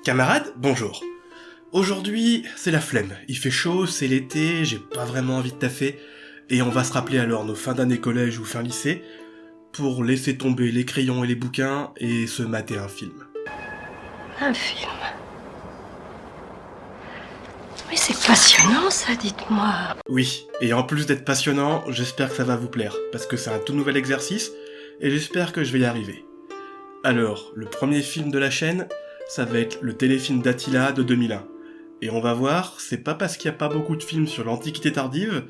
Camarades, bonjour. Aujourd'hui, c'est la flemme. Il fait chaud, c'est l'été, j'ai pas vraiment envie de taffer, et on va se rappeler alors nos fins d'année collège ou fin lycée, pour laisser tomber les crayons et les bouquins, et se mater un film. Un film. Mais c'est passionnant ça, dites-moi. Oui, et en plus d'être passionnant, j'espère que ça va vous plaire, parce que c'est un tout nouvel exercice, et j'espère que je vais y arriver. Alors, le premier film de la chaîne, ça va être le téléfilm d'Attila de 2001. Et on va voir, c'est pas parce qu'il n'y a pas beaucoup de films sur l'Antiquité tardive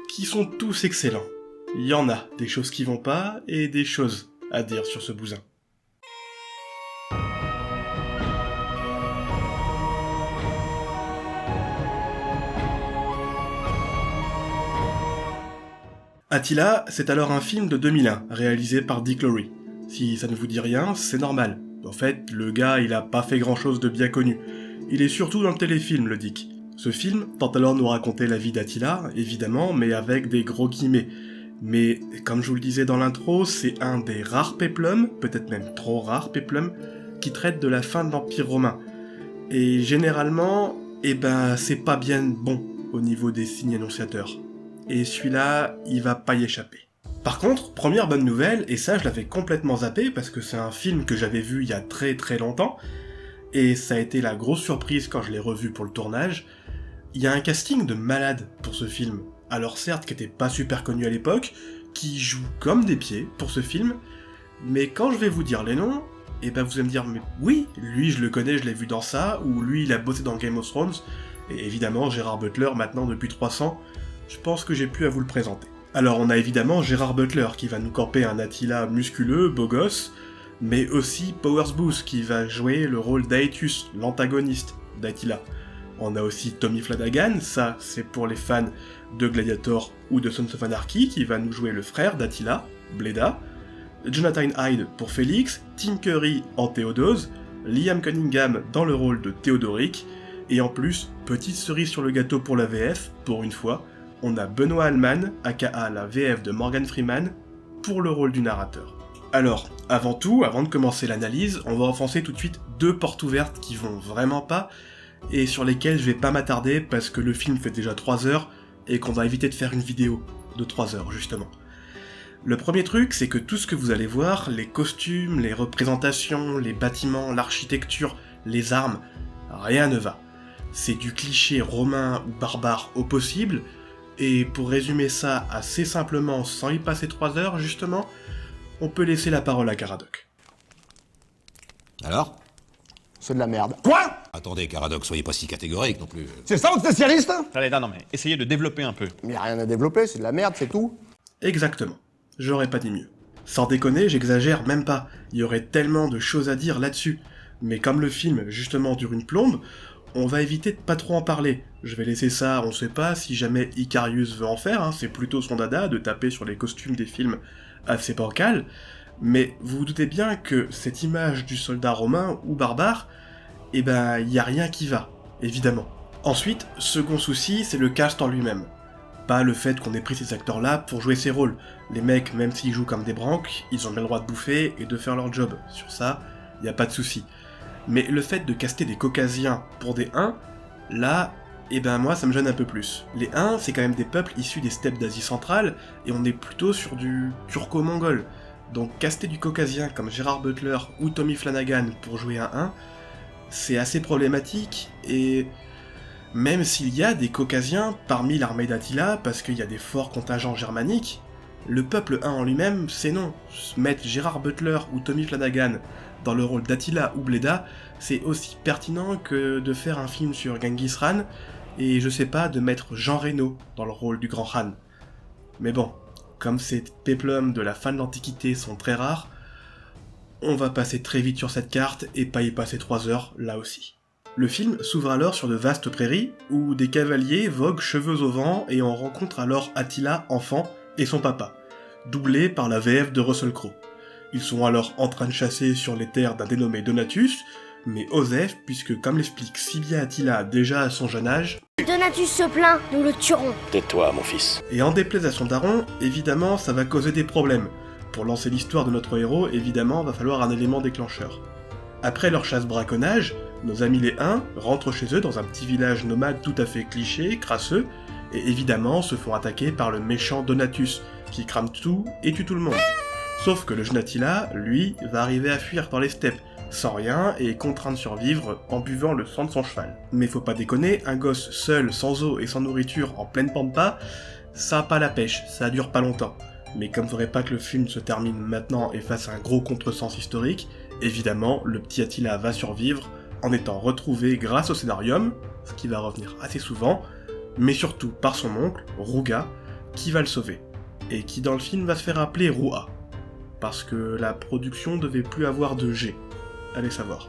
qui sont tous excellents. Il y en a des choses qui vont pas et des choses à dire sur ce bousin. Attila, c'est alors un film de 2001, réalisé par Dick Lowry. Si ça ne vous dit rien, c'est normal. En fait, le gars, il a pas fait grand chose de bien connu. Il est surtout dans le téléfilm, le Dick. Ce film tente alors nous raconter la vie d'Attila, évidemment, mais avec des gros guillemets. Mais, comme je vous le disais dans l'intro, c'est un des rares péplums, peut-être même trop rares péplums, qui traite de la fin de l'Empire romain. Et généralement, c'est pas bien bon au niveau des signes annonciateurs. Et celui-là, il va pas y échapper. Par contre, première bonne nouvelle, et ça je l'avais complètement zappé parce que c'est un film que j'avais vu il y a très très longtemps, et ça a été la grosse surprise quand je l'ai revu pour le tournage, il y a un casting de malade pour ce film. Alors certes, qui était pas super connu à l'époque, qui joue comme des pieds pour ce film, mais quand je vais vous dire les noms, vous allez me dire, mais oui, lui je le connais, je l'ai vu dans ça, ou lui il a bossé dans Game of Thrones, et évidemment Gérard Butler maintenant depuis 300, je pense que j'ai pu à vous le présenter. Alors on a évidemment Gérard Butler qui va nous camper un Attila musculeux, beau gosse, mais aussi Powers Boothe qui va jouer le rôle d'Aetius, l'antagoniste d'Attila. On a aussi Tommy Flanagan, ça c'est pour les fans de Gladiator ou de Sons of Anarchy, qui va nous jouer le frère d'Attila, Bleda, Jonathan Hyde pour Félix, Tim Curry en Théodose, Liam Cunningham dans le rôle de Théodoric, et en plus, petite cerise sur le gâteau pour la VF, pour une fois, on a Benoît Alman, aka la VF de Morgan Freeman, pour le rôle du narrateur. Alors, avant tout, avant de commencer l'analyse, on va enfoncer tout de suite deux portes ouvertes qui vont vraiment pas, et sur lesquelles je vais pas m'attarder parce que le film fait déjà 3 heures, et qu'on va éviter de faire une vidéo de 3 heures, justement. Le premier truc, c'est que tout ce que vous allez voir, les costumes, les représentations, les bâtiments, l'architecture, les armes, rien ne va. C'est du cliché romain ou barbare au possible, et pour résumer ça assez simplement, sans y passer 3 heures, justement, on peut laisser la parole à Caradoc. Alors ? C'est de la merde. Quoi ? Attendez, Caradoc, soyez pas si catégorique non plus. C'est ça votre spécialiste ? Allez, non mais essayez de développer un peu. Mais y a rien à développer, c'est de la merde, c'est tout. Exactement. J'aurais pas dit mieux. Sans déconner, j'exagère même pas. Il y aurait tellement de choses à dire là-dessus. Mais comme le film, justement, dure une plombe, on va éviter de pas trop en parler. Je vais laisser ça, on sait pas si jamais Icarius veut en faire, c'est plutôt son dada de taper sur les costumes des films assez bancals, mais vous vous doutez bien que cette image du soldat romain ou barbare, y a rien qui va, évidemment. Ensuite, second souci, c'est le cast en lui-même. Pas le fait qu'on ait pris ces acteurs-là pour jouer ces rôles. Les mecs, même s'ils jouent comme des branques, ils ont bien le droit de bouffer et de faire leur job. Sur ça, y a pas de souci. Mais le fait de caster des caucasiens pour des Huns, là, moi ça me gêne un peu plus. Les Huns, c'est quand même des peuples issus des steppes d'Asie centrale, et on est plutôt sur du turco-mongol. Donc caster du caucasien comme Gérard Butler ou Tommy Flanagan pour jouer un Hun, c'est assez problématique, et même s'il y a des caucasiens parmi l'armée d'Attila, parce qu'il y a des forts contingents germaniques, le peuple Hun en lui-même, c'est non. Mettre Gérard Butler ou Tommy Flanagan dans le rôle d'Attila ou Bleda, c'est aussi pertinent que de faire un film sur Genghis Khan, et je sais pas, de mettre Jean Reno dans le rôle du grand Khan. Mais bon, comme ces péplums de la fin de l'Antiquité sont très rares, on va passer très vite sur cette carte et pas y passer 3 heures là aussi. Le film s'ouvre alors sur de vastes prairies, où des cavaliers voguent cheveux au vent et on rencontre alors Attila enfant et son papa, doublés par la VF de Russell Crowe. Ils sont alors en train de chasser sur les terres d'un dénommé Donatus, mais Osef, puisque comme l'explique si bien Attila déjà à son jeune âge, Donatus se plaint, nous le tuerons. Tais-toi, mon fils. Et en déplaise à son daron, évidemment ça va causer des problèmes. Pour lancer l'histoire de notre héros, évidemment va falloir un élément déclencheur. Après leur chasse-braconnage, Nos amis les Huns rentrent chez eux dans un petit village nomade tout à fait cliché, crasseux, et évidemment se font attaquer par le méchant Donatus, qui crame tout et tue tout le monde. Sauf que le jeune Attila, lui, va arriver à fuir dans les steppes, sans rien et contraint de survivre en buvant le sang de son cheval. Mais faut pas déconner, un gosse seul, sans eau et sans nourriture, en pleine pampa, ça a pas la pêche, ça dure pas longtemps. Mais comme faudrait pas que le film se termine maintenant et fasse un gros contresens historique, évidemment, le petit Attila va survivre en étant retrouvé grâce au scénarium, ce qui va revenir assez souvent, mais surtout par son oncle, Rouga, qui va le sauver, et qui dans le film va se faire appeler Rouha, parce que la production devait plus avoir de G, allez savoir.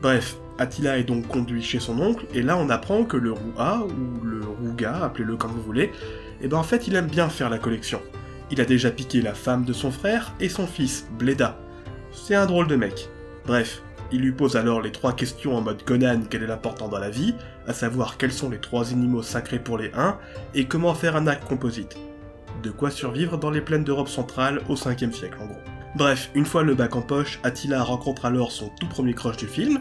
Bref, Attila est donc conduit chez son oncle, et là on apprend que le Rouha, ou le Rouga, appelez-le comme vous voulez, et ben en fait il aime bien faire la collection. Il a déjà piqué la femme de son frère et son fils, Bleda. C'est un drôle de mec. Bref, il lui pose alors les 3 questions en mode Conan, quel est l'important dans la vie, à savoir quels sont les 3 animaux sacrés pour les Huns, et comment faire un acte composite. De quoi survivre dans les plaines d'Europe centrale au 5e siècle en gros. Bref, une fois le bac en poche, Attila rencontre alors son tout premier crush du film,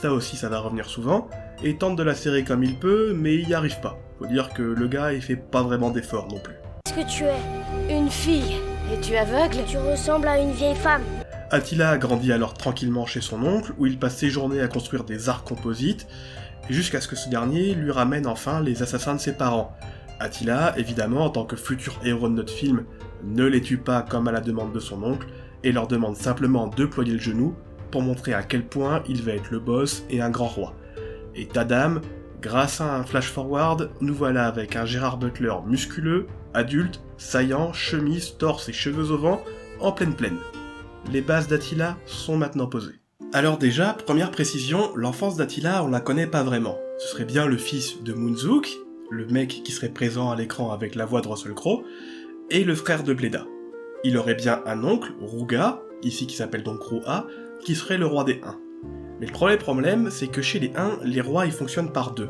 ça aussi ça va revenir souvent, et tente de la serrer comme il peut, mais il y arrive pas. Faut dire que le gars il fait pas vraiment d'efforts non plus. Qu'est-ce que tu es? Une fille. Et tu es aveugle? Tu ressembles à une vieille femme. Attila grandit alors tranquillement chez son oncle, où il passe ses journées à construire des arcs composites, jusqu'à ce que ce dernier lui ramène enfin les assassins de ses parents. Attila, évidemment, en tant que futur héros de notre film, ne les tue pas comme à la demande de son oncle, et leur demande simplement de ployer le genou, pour montrer à quel point il va être le boss et un grand roi. Et tadam, grâce à un flash-forward, nous voilà avec un Gérard Butler musculeux, adulte, saillant, chemise, torse et cheveux au vent, en pleine plaine. Les bases d'Attila sont maintenant posées. Alors déjà, première précision, l'enfance d'Attila, on la connaît pas vraiment. Ce serait bien le fils de Munzuk, le mec qui serait présent à l'écran avec la voix de Russell Crowe, et le frère de Bleda. Il aurait bien un oncle, Rouga, ici qui s'appelle donc Rouha, qui serait le roi des Huns. Mais le problème, c'est que chez les Huns, les rois ils fonctionnent par 2.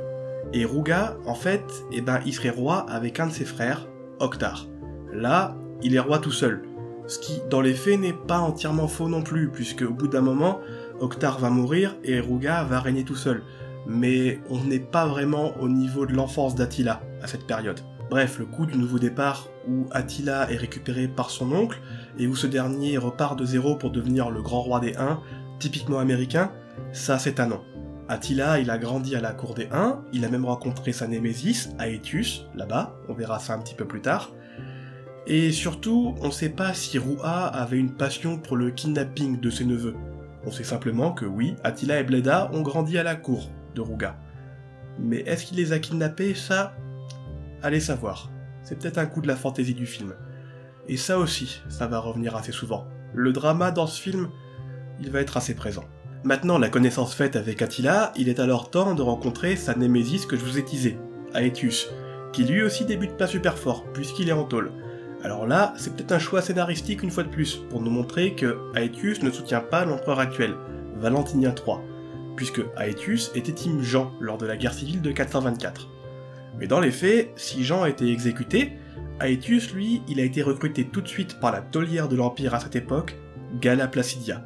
Et Rouga, en fait, il serait roi avec un de ses frères, Oktar. Là, il est roi tout seul. Ce qui, dans les faits, n'est pas entièrement faux non plus, puisque au bout d'un moment, Oktar va mourir et Rouga va régner tout seul. Mais on n'est pas vraiment au niveau de l'enfance d'Attila à cette période. Bref, le coup du nouveau départ, où Attila est récupéré par son oncle, et où ce dernier repart de zéro pour devenir le grand roi des Huns, typiquement américain, ça c'est un non. Attila, il a grandi à la cour des Huns, il a même rencontré sa némésis, Aetius, là-bas, on verra ça un petit peu plus tard. Et surtout, on sait pas si Rouha avait une passion pour le kidnapping de ses neveux. On sait simplement que oui, Attila et Bleda ont grandi à la cour de Rouga. Mais est-ce qu'il les a kidnappés, ça? Allez savoir. C'est peut-être un coup de la fantaisie du film. Et ça aussi, ça va revenir assez souvent. Le drama dans ce film, il va être assez présent. Maintenant la connaissance faite avec Attila, il est alors temps de rencontrer sa némésis que je vous ai teasé, Aetius, qui lui aussi débute pas super fort, puisqu'il est en tôle. Alors là, c'est peut-être un choix scénaristique une fois de plus, pour nous montrer que Aetius ne soutient pas l'empereur actuel, Valentinien III, puisque Aetius était team Jean lors de la guerre civile de 424. Mais dans les faits, si Jean a été exécuté, Aetius, lui, il a été recruté tout de suite par la taulière de l'Empire à cette époque, Galla Placidia,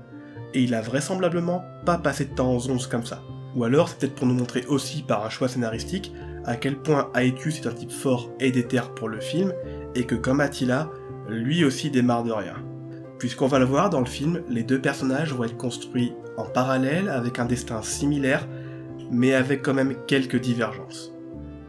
et il a vraisemblablement pas passé de temps en 11 comme ça. Ou alors c'est peut-être pour nous montrer aussi par un choix scénaristique à quel point Aetius est un type fort et déter pour le film, et que comme Attila, lui aussi démarre de rien. Puisqu'on va le voir dans le film, les deux personnages vont être construits en parallèle avec un destin similaire, mais avec quand même quelques divergences.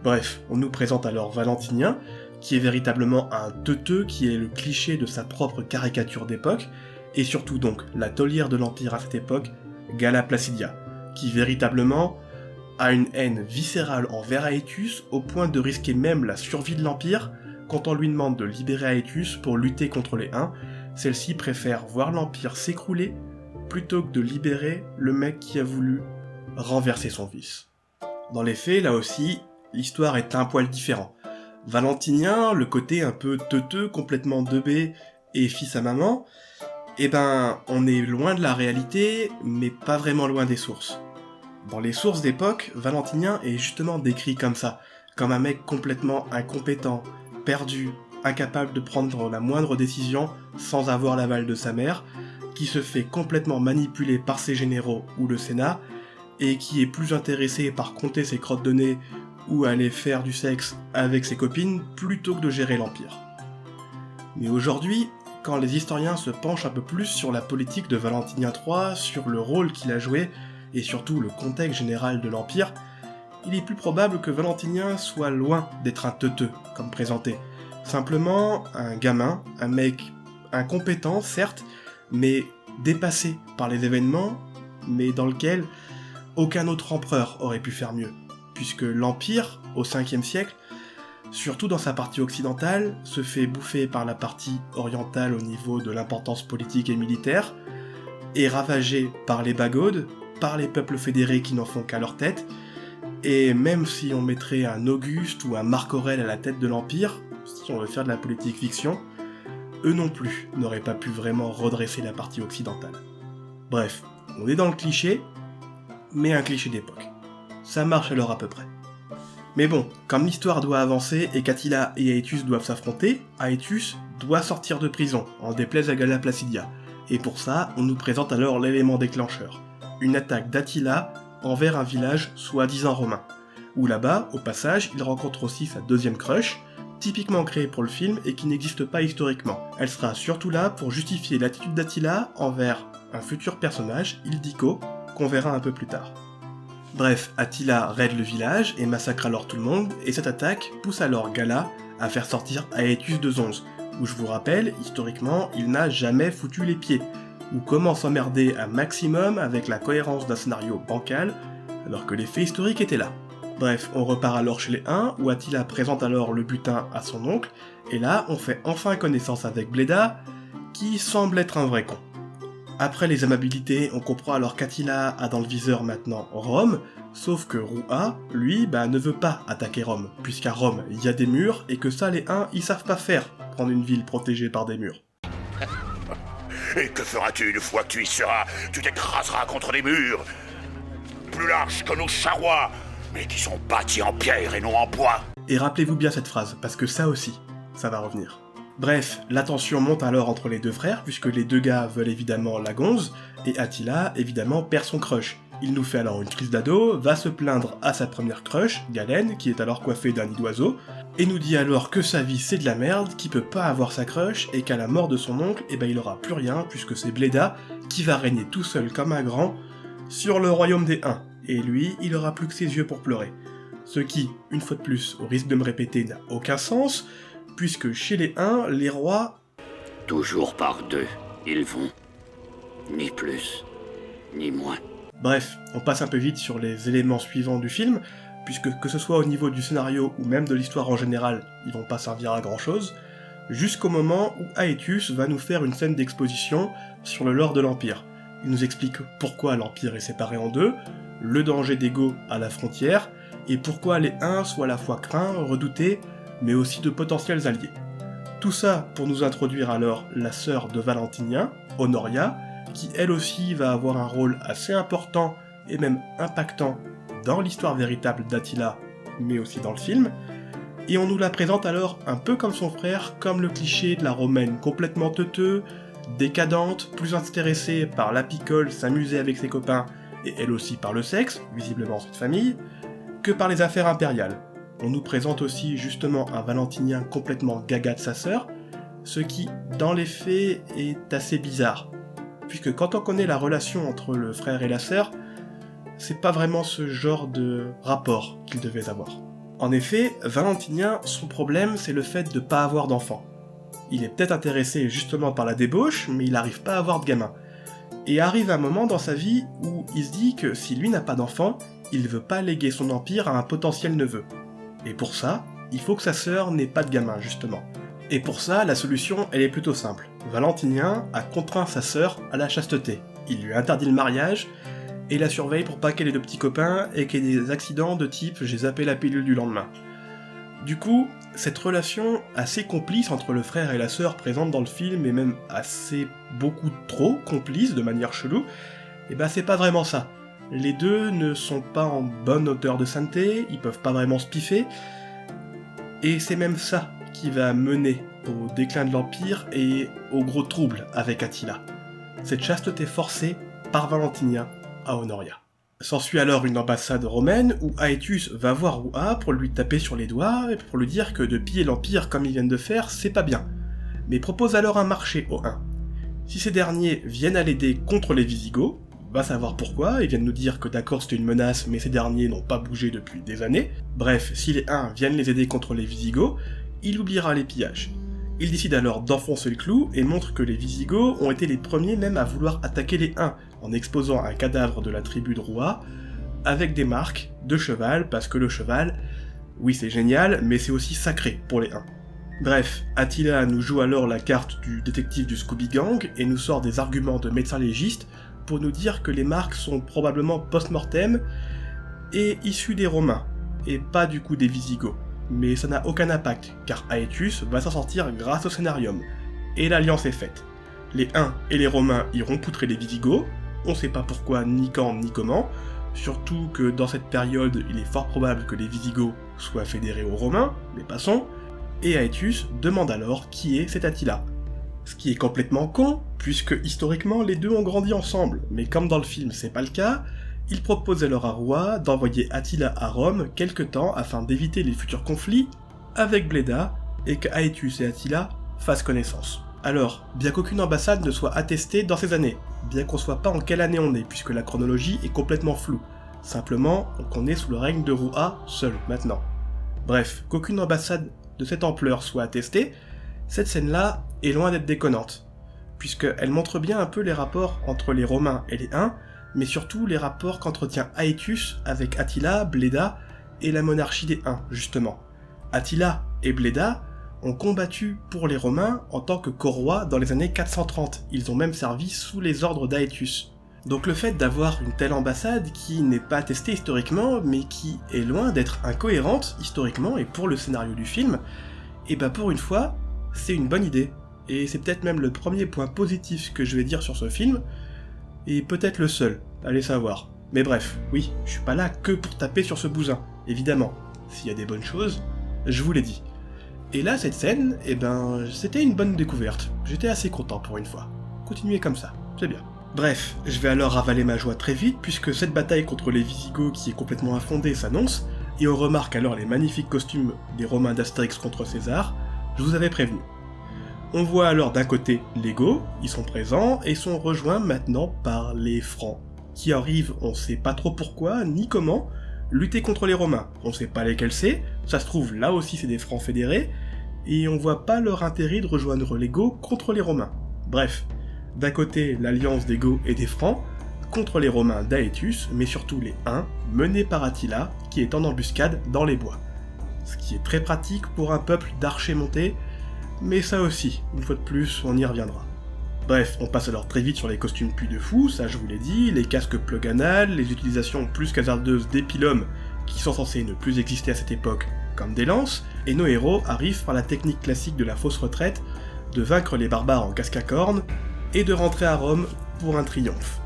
Bref, on nous présente alors Valentinien, qui est véritablement un teuteux qui est le cliché de sa propre caricature d'époque, et surtout donc la taulière de l'Empire à cette époque, Galla Placidia, qui véritablement a une haine viscérale envers Aetius au point de risquer même la survie de l'Empire quand on lui demande de libérer Aetius pour lutter contre les Huns. Celle-ci préfère voir l'Empire s'écrouler plutôt que de libérer le mec qui a voulu renverser son vice. Dans les faits, là aussi, l'histoire est un poil différent. Valentinien, le côté un peu teuteux, complètement teubé et fils à maman, on est loin de la réalité, mais pas vraiment loin des sources. Dans les sources d'époque, Valentinien est justement décrit comme ça, comme un mec complètement incompétent, perdu, incapable de prendre la moindre décision sans avoir l'aval de sa mère, qui se fait complètement manipuler par ses généraux ou le Sénat, et qui est plus intéressé par compter ses crottes de nez ou aller faire du sexe avec ses copines plutôt que de gérer l'Empire. Mais aujourd'hui, quand les historiens se penchent un peu plus sur la politique de Valentinien III, sur le rôle qu'il a joué, et surtout le contexte général de l'Empire, il est plus probable que Valentinien soit loin d'être un teuteux, comme présenté. Simplement un gamin, un mec incompétent, certes, mais dépassé par les événements, mais dans lequel aucun autre empereur aurait pu faire mieux, puisque l'Empire, au 5e siècle, surtout dans sa partie occidentale, se fait bouffer par la partie orientale au niveau de l'importance politique et militaire, est ravagé par les Bagaudes, par les peuples fédérés qui n'en font qu'à leur tête, et même si on mettrait un Auguste ou un Marc Aurèle à la tête de l'Empire, si on veut faire de la politique fiction, eux non plus n'auraient pas pu vraiment redresser la partie occidentale. Bref, on est dans le cliché, mais un cliché d'époque. Ça marche alors à peu près. Mais bon, comme l'histoire doit avancer et qu'Attila et Aetius doivent s'affronter, Aetius doit sortir de prison, en déplaise à Galla Placidia. Et pour ça, on nous présente alors l'élément déclencheur. Une attaque d'Attila envers un village soi-disant romain. Où là-bas, au passage, il rencontre aussi sa deuxième crush, typiquement créée pour le film et qui n'existe pas historiquement. Elle sera surtout là pour justifier l'attitude d'Attila envers un futur personnage, Ildico, qu'on verra un peu plus tard. Bref, Attila raide le village et massacre alors tout le monde, et cette attaque pousse alors Galla à faire sortir Aetius de Zonze, où je vous rappelle, historiquement, il n'a jamais foutu les pieds, ou comment s'emmerder un maximum avec la cohérence d'un scénario bancal, alors que les faits historiques étaient là. Bref, on repart alors chez les Huns, où Attila présente alors le butin à son oncle, et là, on fait enfin connaissance avec Bleda, qui semble être un vrai con. Après les amabilités, on comprend alors qu'Attila a dans le viseur maintenant Rome, sauf que Rouha, lui, ne veut pas attaquer Rome, puisqu'à Rome, il y a des murs, et que ça, les Huns, ils savent pas faire, prendre une ville protégée par des murs. Et que feras-tu une fois que tu y seras? Tu t'écraseras contre des murs plus larges que nos charrois, mais qui sont bâtis en pierre et non en bois. Et rappelez-vous bien cette phrase, parce que ça aussi, ça va revenir. Bref, la tension monte alors entre les deux frères, puisque les deux gars veulent évidemment la gonze, et Attila, évidemment, perd son crush. Il nous fait alors une crise d'ado, va se plaindre à sa première crush, Galène, qui est alors coiffée d'un nid d'oiseau, et nous dit alors que sa vie c'est de la merde, qu'il peut pas avoir sa crush, et qu'à la mort de son oncle, il aura plus rien, puisque c'est Bleda qui va régner tout seul comme un grand sur le royaume des Huns, et lui, il aura plus que ses yeux pour pleurer. Ce qui, une fois de plus, au risque de me répéter, n'a aucun sens, puisque chez les Huns, les rois... Toujours par deux, ils vont. Ni plus, ni moins. Bref, on passe un peu vite sur les éléments suivants du film, puisque que ce soit au niveau du scénario ou même de l'histoire en général, ils vont pas servir à grand chose, jusqu'au moment où Aetius va nous faire une scène d'exposition sur le lore de l'Empire. Il nous explique pourquoi l'Empire est séparé en deux, le danger d'Ego à la frontière, et pourquoi les Huns sont à la fois craints, redoutés, mais aussi de potentiels alliés. Tout ça pour nous introduire alors la sœur de Valentinien, Honoria, qui elle aussi va avoir un rôle assez important et même impactant dans l'histoire véritable d'Attila, mais aussi dans le film, et on nous la présente alors un peu comme son frère, comme le cliché de la romaine complètement teuteux, décadente, plus intéressée par la picole, s'amuser avec ses copains, et elle aussi par le sexe, visiblement cette famille, que par les affaires impériales. On nous présente aussi justement un Valentinien complètement gaga de sa sœur, ce qui, dans les faits, est assez bizarre, puisque quand on connaît la relation entre le frère et la sœur, c'est pas vraiment ce genre de rapport qu'ils devaient avoir. En effet, Valentinien, son problème, c'est le fait de pas avoir d'enfant. Il est peut-être intéressé justement par la débauche, mais il n'arrive pas à avoir de gamin. Et arrive un moment dans sa vie où il se dit que si lui n'a pas d'enfant, il veut pas léguer son empire à un potentiel neveu. Et pour ça, il faut que sa sœur n'ait pas de gamin, justement. Et pour ça, la solution, elle est plutôt simple. Valentinien a contraint sa sœur à la chasteté. Il lui interdit le mariage, et la surveille pour pas qu'elle ait de petits copains et qu'elle ait des accidents de type « j'ai zappé la pilule du lendemain ». Du coup, cette relation assez complice entre le frère et la sœur présente dans le film, et même assez beaucoup trop complice de manière chelou, c'est pas vraiment ça. Les deux ne sont pas en bonne hauteur de sainteté, ils peuvent pas vraiment se piffer, et c'est même ça qui va mener au déclin de l'Empire et au gros trouble avec Attila. Cette chasteté forcée par Valentinien à Honoria. S'ensuit alors une ambassade romaine où Aetius va voir Rouha pour lui taper sur les doigts et pour lui dire que de piller l'Empire comme ils viennent de faire, c'est pas bien, mais propose alors un marché aux Huns. Si ces derniers viennent à l'aider contre les Visigoths, va savoir pourquoi, ils viennent nous dire que d'accord c'était une menace, mais ces derniers n'ont pas bougé depuis des années. Bref, si les Huns viennent les aider contre les Visigoths, il oubliera les pillages. Il décide alors d'enfoncer le clou et montre que les Visigoths ont été les premiers même à vouloir attaquer les Huns, en exposant un cadavre de la tribu de Rouha, avec des marques de cheval, parce que le cheval, oui c'est génial, mais c'est aussi sacré pour les Huns. Bref, Attila nous joue alors la carte du détective du Scooby Gang et nous sort des arguments de médecin légiste pour nous dire que les marques sont probablement post-mortem et issues des Romains, et pas du coup des Visigoths. Mais ça n'a aucun impact, car Aetius va s'en sortir grâce au scénarium, et l'alliance est faite. Les Huns et les Romains iront poutrer les Visigoths, on sait pas pourquoi, ni quand, ni comment, surtout que dans cette période, il est fort probable que les Visigoths soient fédérés aux Romains, mais passons, et Aetius demande alors qui est cet Attila. Ce qui est complètement con, puisque historiquement les deux ont grandi ensemble, mais comme dans le film c'est pas le cas, il propose alors à Rouha d'envoyer Attila à Rome quelque temps afin d'éviter les futurs conflits avec Bleda et que Aetius et Attila fassent connaissance. Alors, bien qu'aucune ambassade ne soit attestée dans ces années, bien qu'on soit pas en quelle année on est puisque la chronologie est complètement floue, simplement qu'on est sous le règne de Rouha seul maintenant. Bref, qu'aucune ambassade de cette ampleur soit attestée, cette scène-là est loin d'être déconnante, puisqu'elle montre bien un peu les rapports entre les Romains et les Huns, mais surtout les rapports qu'entretient Aetius avec Attila, Bleda et la monarchie des Huns, justement. Attila et Bleda ont combattu pour les Romains en tant que co-rois dans les années 430, ils ont même servi sous les ordres d'Aetius. Donc le fait d'avoir une telle ambassade qui n'est pas attestée historiquement, mais qui est loin d'être incohérente historiquement et pour le scénario du film, et bah pour une fois, c'est une bonne idée. Et c'est peut-être même le premier point positif que je vais dire sur ce film, et peut-être le seul, allez savoir. Mais bref, oui, je suis pas là que pour taper sur ce bousin, évidemment. S'il y a des bonnes choses, je vous l'ai dit. Et là, cette scène, eh ben, c'était une bonne découverte. J'étais assez content pour une fois. Continuez comme ça, c'est bien. Bref, je vais alors avaler ma joie très vite, puisque cette bataille contre les Visigoths qui est complètement infondée s'annonce, et on remarque alors les magnifiques costumes des Romains d'Astérix contre César, je vous avais prévenu. On voit alors d'un côté les Goths, ils sont présents, et sont rejoints maintenant par les Francs, qui arrivent, on sait pas trop pourquoi, ni comment, lutter contre les Romains. On sait pas lesquels c'est, ça se trouve là aussi c'est des Francs fédérés, et on voit pas leur intérêt de rejoindre les Goths contre les Romains. Bref, d'un côté l'alliance des Goths et des Francs, contre les Romains d'Aetius, mais surtout les Huns, menés par Attila, qui est en embuscade dans les bois. Ce qui est très pratique pour un peuple d'archers montés, mais ça aussi, une fois de plus, on y reviendra. Bref, on passe alors très vite sur les costumes puits de fou, ça je vous l'ai dit, les casques plug anal, les utilisations plus qu'hasardeuses d'épilums, qui sont censés ne plus exister à cette époque, comme des lances, et nos héros arrivent par la technique classique de la fausse retraite, de vaincre les barbares en casque à cornes, et de rentrer à Rome pour un triomphe.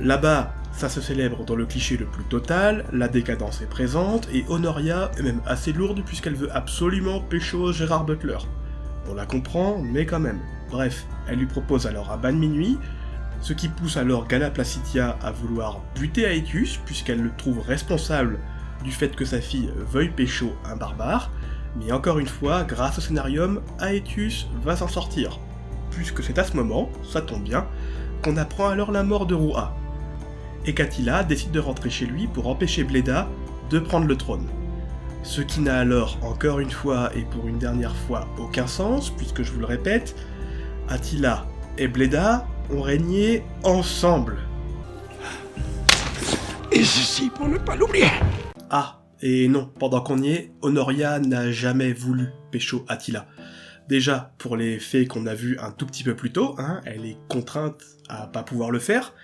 Là-bas, ça se célèbre dans le cliché le plus total, la décadence est présente, et Honoria est même assez lourde puisqu'elle veut absolument pécho Gérard Butler. On la comprend, mais quand même. Bref, elle lui propose alors un bain de minuit, ce qui pousse alors Galla Placidia à vouloir buter Aetius, puisqu'elle le trouve responsable du fait que sa fille veuille pécho un barbare, mais encore une fois, grâce au scénarium, Aetius va s'en sortir. Puisque c'est à ce moment, ça tombe bien, qu'on apprend alors la mort de Rouha, et qu'Attila décide de rentrer chez lui pour empêcher Bleda de prendre le trône. Ce qui n'a alors, encore une fois et pour une dernière fois, aucun sens, puisque je vous le répète, Attila et Bleda ont régné ensemble. Et ceci pour ne pas l'oublier. Ah, et non, pendant qu'on y est, Honoria n'a jamais voulu pécho Attila. Déjà, pour les faits qu'on a vus un tout petit peu plus tôt, elle est contrainte à pas pouvoir le faire,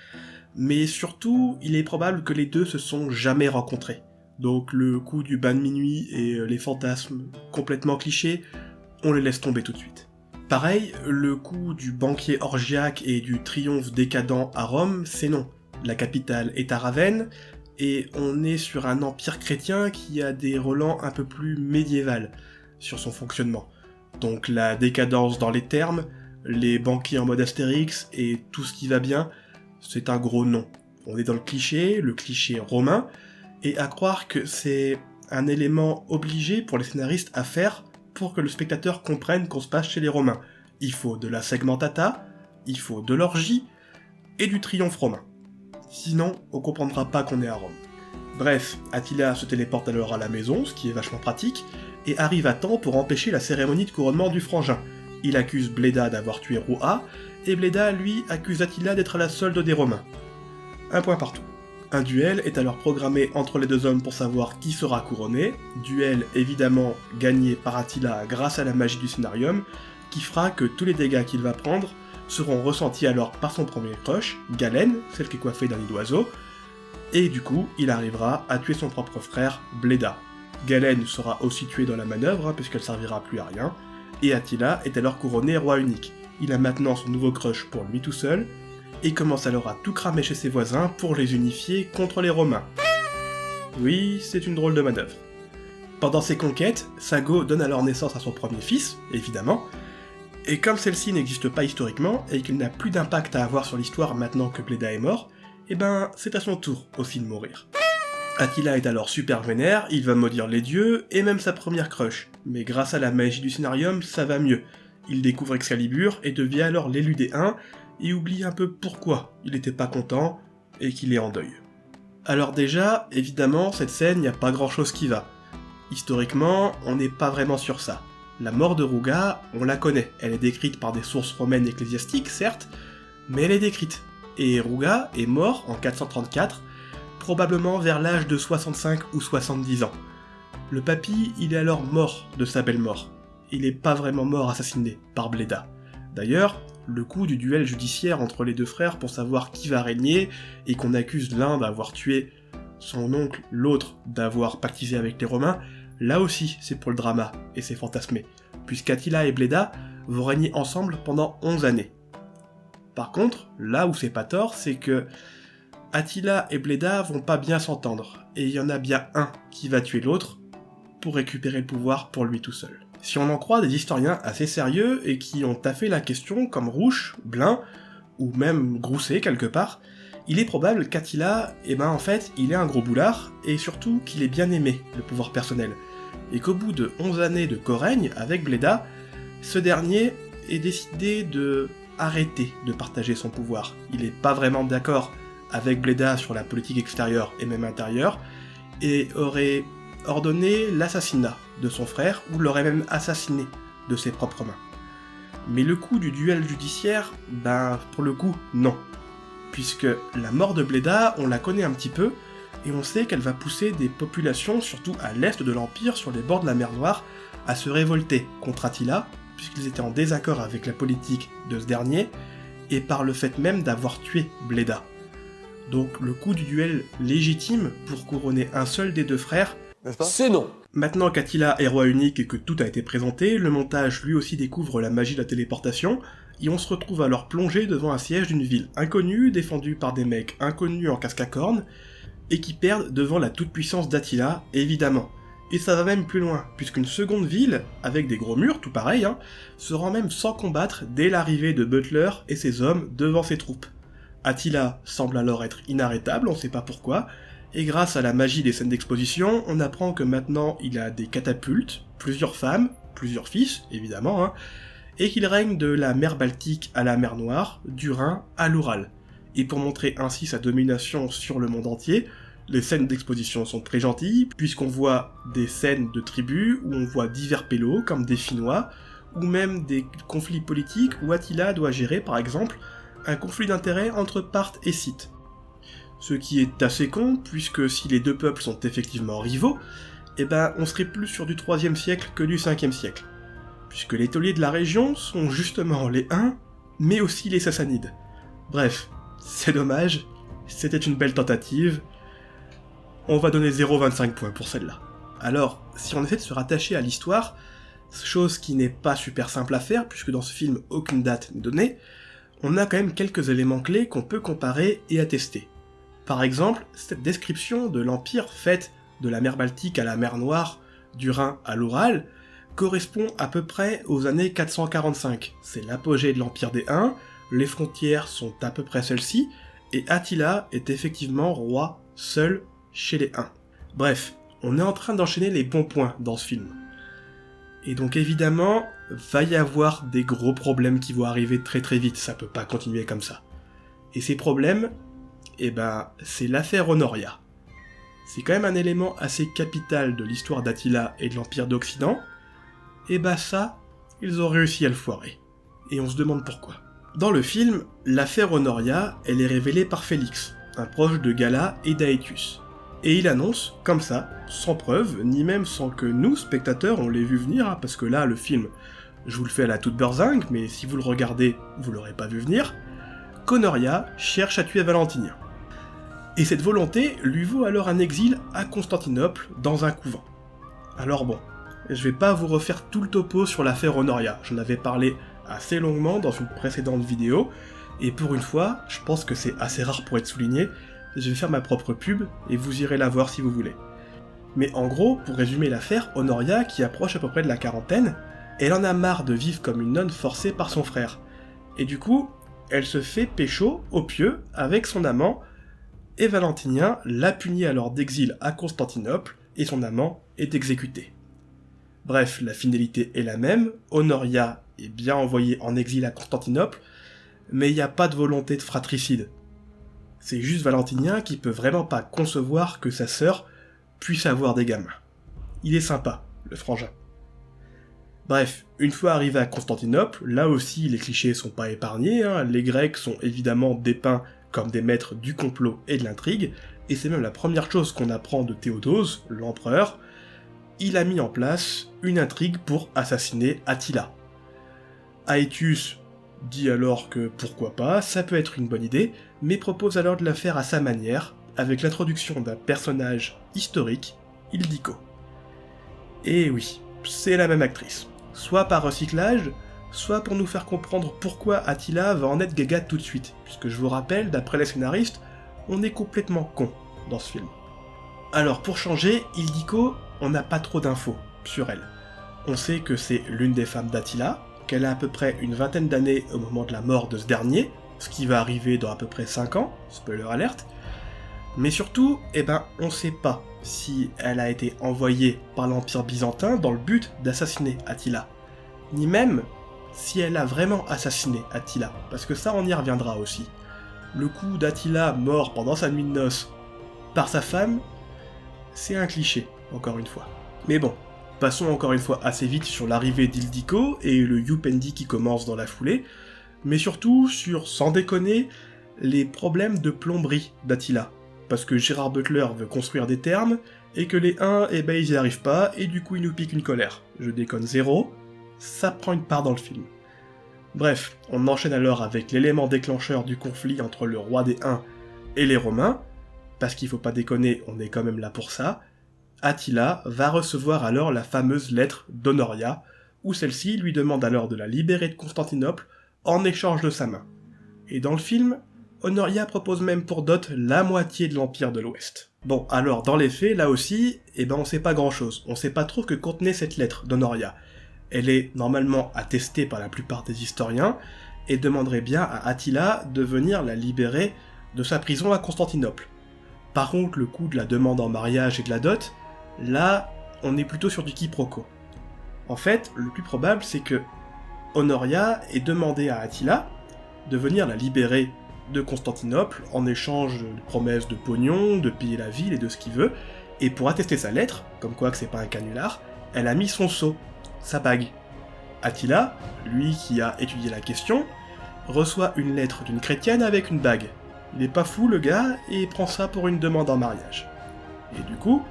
mais surtout, il est probable que les deux se sont jamais rencontrés. Donc le coup du bain de minuit et les fantasmes complètement clichés, on les laisse tomber tout de suite. Pareil, le coup du banquier orgiaque et du triomphe décadent à Rome, c'est non. La capitale est à Ravenne, et on est sur un empire chrétien qui a des relents un peu plus médiéval sur son fonctionnement. Donc la décadence dans les termes, les banquiers en mode Astérix et tout ce qui va bien, c'est un gros non. On est dans le cliché romain, et à croire que c'est un élément obligé pour les scénaristes à faire pour que le spectateur comprenne qu'on se passe chez les Romains. Il faut de la segmentata, il faut de l'orgie, et du triomphe romain. Sinon, on comprendra pas qu'on est à Rome. Bref, Attila se téléporte alors à la maison, ce qui est vachement pratique, et arrive à temps pour empêcher la cérémonie de couronnement du frangin. Il accuse Bleda d'avoir tué Rouha, et Bleda, lui, accuse Attila d'être à la solde des Romains. Un point partout. Un duel est alors programmé entre les deux hommes pour savoir qui sera couronné, duel évidemment gagné par Attila grâce à la magie du scénarium, qui fera que tous les dégâts qu'il va prendre seront ressentis alors par son premier crush, Galène, celle qui est coiffée d'un nid d'oiseau, et du coup, il arrivera à tuer son propre frère, Bleda. Galène sera aussi tuée dans la manœuvre, puisqu'elle servira plus à rien, et Attila est alors couronné roi unique. Il a maintenant son nouveau crush pour lui tout seul, et commence alors à tout cramer chez ses voisins pour les unifier contre les Romains. Oui, c'est une drôle de manœuvre. Pendant ses conquêtes, Sago donne alors naissance à son premier fils, évidemment, et comme celle-ci n'existe pas historiquement, et qu'il n'a plus d'impact à avoir sur l'histoire maintenant que Bleda est mort, eh ben, c'est à son tour aussi de mourir. Attila est alors super vénère, il va maudire les dieux, et même sa première crush, mais grâce à la magie du scénarium, ça va mieux. Il découvre Excalibur, et devient alors l'élu des Huns, et oublie un peu pourquoi il était pas content, et qu'il est en deuil. Alors déjà, évidemment, cette scène, y a pas grand chose qui va. Historiquement, on n'est pas vraiment sur ça. La mort de Ruga, on la connaît, elle est décrite par des sources romaines ecclésiastiques, certes, mais elle est décrite. Et Ruga est mort en 434, probablement vers l'âge de 65 ou 70 ans. Le papy, il est alors mort de sa belle mort. Il n'est pas vraiment mort assassiné par Bleda. D'ailleurs, le coup du duel judiciaire entre les deux frères pour savoir qui va régner, et qu'on accuse l'un d'avoir tué son oncle, l'autre d'avoir pactisé avec les Romains, là aussi c'est pour le drama, et c'est fantasmé, puisqu'Attila et Bleda vont régner ensemble pendant 11 années. Par contre, là où c'est pas tort, c'est que Attila et Bleda vont pas bien s'entendre, et il y en a bien un qui va tuer l'autre pour récupérer le pouvoir pour lui tout seul. Si on en croit des historiens assez sérieux et qui ont taffé la question comme Rouche, Blin, ou même Grousset quelque part, il est probable qu'Attila, en fait, il est un gros boulard, et surtout qu'il est bien aimé, le pouvoir personnel, et qu'au bout de 11 années de co-règne avec Bleda, ce dernier est décidé de arrêter de partager son pouvoir. Il est pas vraiment d'accord avec Bleda sur la politique extérieure et même intérieure, et aurait ordonné l'assassinat de son frère, ou l'aurait même assassiné de ses propres mains. Mais le coup du duel judiciaire, pour le coup, non. Puisque la mort de Bleda, on la connaît un petit peu, et on sait qu'elle va pousser des populations, surtout à l'est de l'Empire, sur les bords de la mer Noire, à se révolter contre Attila, puisqu'ils étaient en désaccord avec la politique de ce dernier, et par le fait même d'avoir tué Bleda. Donc le coup du duel légitime pour couronner un seul des deux frères, c'est non. Maintenant qu'Attila est roi unique et que tout a été présenté, le montage lui aussi découvre la magie de la téléportation, et on se retrouve alors plongé devant un siège d'une ville inconnue, défendue par des mecs inconnus en casque à cornes, et qui perdent devant la toute-puissance d'Attila, évidemment. Et ça va même plus loin, puisqu'une seconde ville, avec des gros murs, tout pareil, se rend même sans combattre dès l'arrivée de Butler et ses hommes devant ses troupes. Attila semble alors être inarrêtable, on sait pas pourquoi, et grâce à la magie des scènes d'exposition, on apprend que maintenant il a des catapultes, plusieurs femmes, plusieurs fils, évidemment, et qu'il règne de la mer Baltique à la mer Noire, du Rhin à l'Oural. Et pour montrer ainsi sa domination sur le monde entier, les scènes d'exposition sont très gentilles, puisqu'on voit des scènes de tribus, où on voit divers pélos, comme des Finnois, ou même des conflits politiques où Attila doit gérer, par exemple, un conflit d'intérêts entre Parthes et Scythes. Ce qui est assez con, puisque si les deux peuples sont effectivement rivaux, on serait plus sur du 3e siècle que du 5e siècle. Puisque les tauliers de la région sont justement les Huns, mais aussi les Sassanides. Bref, c'est dommage, c'était une belle tentative. On va donner 0,25 points pour celle-là. Alors, si on essaie de se rattacher à l'histoire, chose qui n'est pas super simple à faire, puisque dans ce film aucune date n'est donnée, on a quand même quelques éléments clés qu'on peut comparer et attester. Par exemple, cette description de l'Empire faite de la mer Baltique à la mer Noire, du Rhin à l'Oural, correspond à peu près aux années 445. C'est l'apogée de l'Empire des Huns, les frontières sont à peu près celles-ci, et Attila est effectivement roi seul chez les Huns. Bref, on est en train d'enchaîner les bons points dans ce film. Et donc évidemment, va y avoir des gros problèmes qui vont arriver très très vite, ça peut pas continuer comme ça. Et ces problèmes, c'est l'affaire Honoria. C'est quand même un élément assez capital de l'histoire d'Attila et de l'Empire d'Occident, et ça, ils ont réussi à le foirer. Et on se demande pourquoi. Dans le film, l'affaire Honoria, elle est révélée par Félix, un proche de Gala et d'Aetius. Et il annonce, comme ça, sans preuve, ni même sans que nous, spectateurs, on l'ait vu venir, parce que là, le film, je vous le fais à la toute beurzingue, mais si vous le regardez, vous l'aurez pas vu venir, qu'Honoria cherche à tuer Valentinien. Et cette volonté lui vaut alors un exil à Constantinople, dans un couvent. Alors bon, je vais pas vous refaire tout le topo sur l'affaire Honoria, j'en avais parlé assez longuement dans une précédente vidéo, et pour une fois, je pense que c'est assez rare pour être souligné, je vais faire ma propre pub, et vous irez la voir si vous voulez. Mais en gros, pour résumer l'affaire, Honoria, qui approche à peu près de la quarantaine, elle en a marre de vivre comme une nonne forcée par son frère. Et du coup, elle se fait pécho au pieu avec son amant, et Valentinien l'a puni alors d'exil à Constantinople, et son amant est exécuté. Bref, la finalité est la même, Honoria est bien envoyée en exil à Constantinople, mais il n'y a pas de volonté de fratricide. C'est juste Valentinien qui peut vraiment pas concevoir que sa sœur puisse avoir des gamins. Il est sympa, le frangin. Bref, une fois arrivé à Constantinople, là aussi les clichés sont pas épargnés, les Grecs sont évidemment dépeints comme des maîtres du complot et de l'intrigue, et c'est même la première chose qu'on apprend de Théodose, l'empereur. Il a mis en place une intrigue pour assassiner Attila. Aetius dit alors que pourquoi pas, ça peut être une bonne idée, mais propose alors de la faire à sa manière, avec l'introduction d'un personnage historique, Ildiko. Et oui, c'est la même actrice. Soit par recyclage, soit pour nous faire comprendre pourquoi Attila va en être gaga tout de suite, puisque je vous rappelle, d'après les scénaristes, on est complètement con dans ce film. Alors pour changer, Ildiko, on n'a pas trop d'infos sur elle. On sait que c'est l'une des femmes d'Attila, qu'elle a à peu près une vingtaine d'années au moment de la mort de ce dernier, ce qui va arriver dans à peu près 5 ans, spoiler alerte, mais surtout, on sait pas si elle a été envoyée par l'Empire byzantin dans le but d'assassiner Attila, ni même si elle a vraiment assassiné Attila, parce que ça on y reviendra aussi. Le coup d'Attila mort pendant sa nuit de noces par sa femme, c'est un cliché, encore une fois. Mais bon, passons encore une fois assez vite sur l'arrivée d'Ildiko et le Youpendi qui commence dans la foulée, mais surtout sur, sans déconner, les problèmes de plomberie d'Attila. Parce que Gérard Butler veut construire des thermes, et que les Huns, ils y arrivent pas, et du coup ils nous piquent une colère. Je déconne zéro, ça prend une part dans le film. Bref, on enchaîne alors avec l'élément déclencheur du conflit entre le roi des Huns et les Romains, parce qu'il faut pas déconner, on est quand même là pour ça. Attila va recevoir alors la fameuse lettre d'Honoria, où celle-ci lui demande alors de la libérer de Constantinople en échange de sa main. Et dans le film, Honoria propose même pour dot la moitié de l'Empire de l'Ouest. Bon, alors dans les faits, là aussi, on sait pas grand-chose. On sait pas trop que contenait cette lettre d'Honoria. Elle est normalement attestée par la plupart des historiens, et demanderait bien à Attila de venir la libérer de sa prison à Constantinople. Par contre, le coup de la demande en mariage et de la dot, là, on est plutôt sur du quiproquo. En fait, le plus probable, c'est que Honoria ait demandé à Attila de venir la libérer de Constantinople en échange de promesses de pognon, de payer la ville et de ce qu'il veut, et pour attester sa lettre, comme quoi que c'est pas un canular, elle a mis son sceau, sa bague. Attila, lui qui a étudié la question, reçoit une lettre d'une chrétienne avec une bague. Il est pas fou le gars, et prend ça pour une demande en mariage. Et du coup,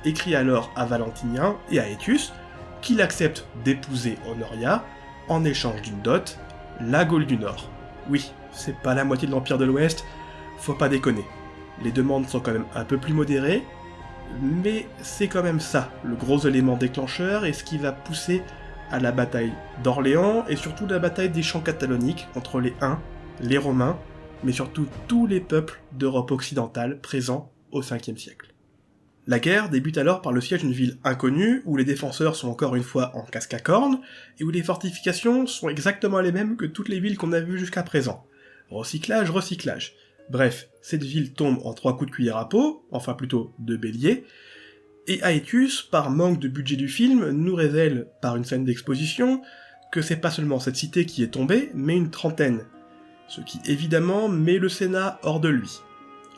écrit alors à Valentinien et à Aetius qu'il accepte d'épouser Honoria en échange d'une dot, la Gaule du Nord. Oui, c'est pas la moitié de l'Empire de l'Ouest, faut pas déconner. Les demandes sont quand même un peu plus modérées, mais c'est quand même ça, le gros élément déclencheur, et ce qui va pousser à la bataille d'Orléans, et surtout la bataille des champs cataloniques entre les Huns, les Romains, mais surtout tous les peuples d'Europe occidentale présents au 5e siècle. La guerre débute alors par le siège d'une ville inconnue, où les défenseurs sont encore une fois en casque à cornes, et où les fortifications sont exactement les mêmes que toutes les villes qu'on a vues jusqu'à présent. Recyclage, recyclage. Bref, cette ville tombe en 3 coups de cuillère à peau, enfin plutôt de bélier, et Aetius, par manque de budget du film, nous révèle, par une scène d'exposition, que c'est pas seulement cette cité qui est tombée, mais une trentaine, ce qui évidemment met le Sénat hors de lui.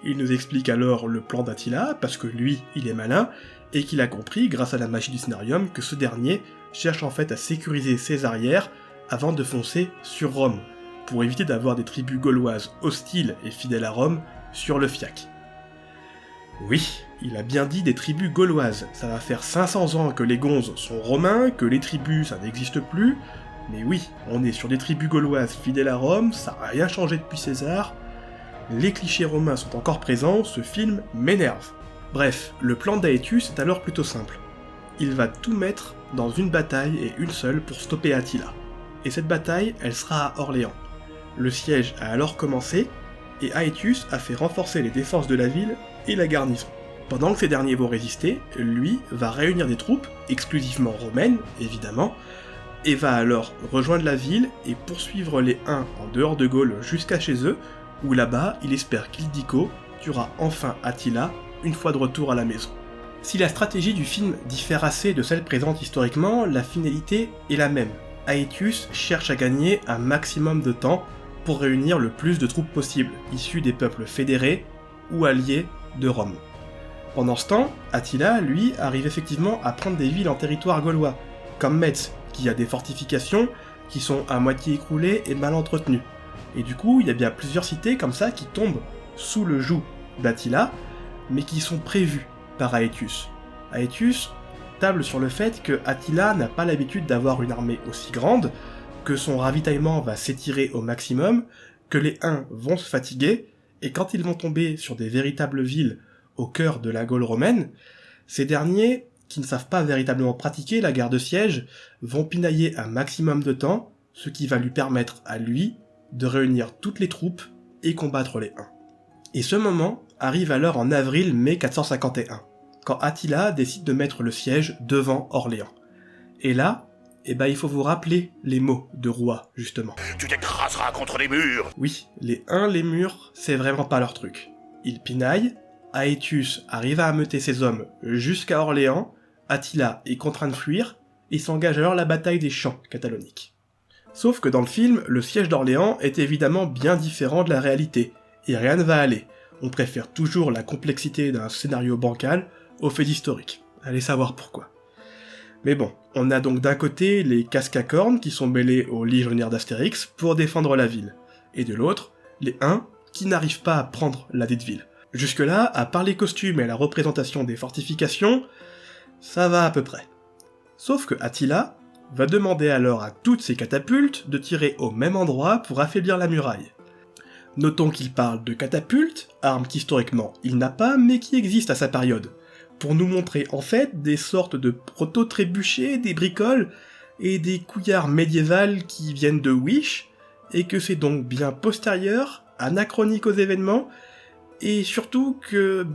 Il nous explique alors le plan d'Attila, parce que lui, il est malin, et qu'il a compris, grâce à la magie du scénarium, que ce dernier cherche en fait à sécuriser ses arrières avant de foncer sur Rome, pour éviter d'avoir des tribus gauloises hostiles et fidèles à Rome sur le fiac. Oui, il a bien dit des tribus gauloises, ça va faire 500 ans que les gonzes sont romains, que les tribus ça n'existe plus, mais oui, on est sur des tribus gauloises fidèles à Rome, ça n'a rien changé depuis César, les clichés romains sont encore présents, ce film m'énerve. Bref, le plan d'Aetius est alors plutôt simple. Il va tout mettre dans une bataille et une seule pour stopper Attila. Et cette bataille, elle sera à Orléans. Le siège a alors commencé, et Aetius a fait renforcer les défenses de la ville et la garnison. Pendant que ces derniers vont résister, lui va réunir des troupes, exclusivement romaines, évidemment, et va alors rejoindre la ville et poursuivre les Huns en dehors de Gaule jusqu'à chez eux, où là-bas, il espère qu'Ildico tuera enfin Attila une fois de retour à la maison. Si la stratégie du film diffère assez de celle présente historiquement, la finalité est la même. Aetius cherche à gagner un maximum de temps pour réunir le plus de troupes possible, issues des peuples fédérés ou alliés de Rome. Pendant ce temps, Attila, lui, arrive effectivement à prendre des villes en territoire gaulois, comme Metz, qui a des fortifications qui sont à moitié écroulées et mal entretenues. Et du coup, il y a bien plusieurs cités comme ça qui tombent sous le joug d'Attila, mais qui sont prévues par Aetius. Aetius table sur le fait que Attila n'a pas l'habitude d'avoir une armée aussi grande, que son ravitaillement va s'étirer au maximum, que les Huns vont se fatiguer, et quand ils vont tomber sur des véritables villes au cœur de la Gaule romaine, ces derniers, qui ne savent pas véritablement pratiquer la guerre de siège, vont pinailler un maximum de temps, ce qui va lui permettre à lui de réunir toutes les troupes et combattre les Huns. Et ce moment arrive alors en avril-mai 451, quand Attila décide de mettre le siège devant Orléans. Et là, il faut vous rappeler les mots de Roi, justement. Tu t'écraseras contre les murs. Oui, les Huns, les murs, c'est vraiment pas leur truc. Ils pinaillent, Aetius arrive à ameuter ses hommes jusqu'à Orléans, Attila est contraint de fuir, et s'engage alors la bataille des champs cataloniques. Sauf que dans le film, le siège d'Orléans est évidemment bien différent de la réalité, et rien ne va aller. On préfère toujours la complexité d'un scénario bancal aux faits historiques. Allez savoir pourquoi. Mais bon, on a donc d'un côté les casques à cornes qui sont mêlés aux légionnaires d'Astérix pour défendre la ville, et de l'autre, les Huns qui n'arrivent pas à prendre la dite ville. Jusque-là, à part les costumes et la représentation des fortifications, ça va à peu près. Sauf que Attila va demander alors à toutes ses catapultes de tirer au même endroit pour affaiblir la muraille. Notons qu'il parle de catapultes, arme qu'historiquement il n'a pas, mais qui existe à sa période, pour nous montrer en fait des sortes de proto-trébuchets, des bricoles et des couillards médiévales qui viennent de Wish, et que c'est donc bien postérieur, anachronique aux événements, et surtout que,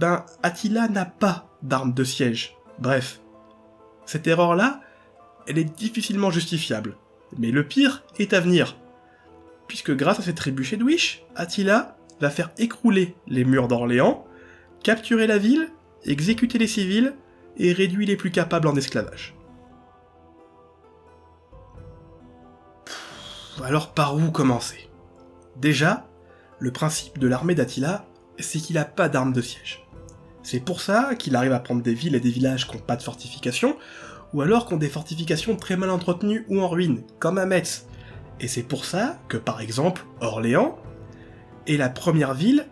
Attila n'a pas d'arme de siège. Bref, cette erreur-là, elle est difficilement justifiable. Mais le pire est à venir. Puisque grâce à ces trébuchets de Wish, Attila va faire écrouler les murs d'Orléans, capturer la ville, exécuter les civils, et réduire les plus capables en esclavage. Alors par où commencer ? Déjà, le principe de l'armée d'Attila, c'est qu'il a pas d'armes de siège. C'est pour ça qu'il arrive à prendre des villes et des villages qui n'ont pas de fortifications, ou alors qui ont des fortifications très mal entretenues ou en ruine, comme à Metz. Et c'est pour ça que, par exemple, Orléans est la première ville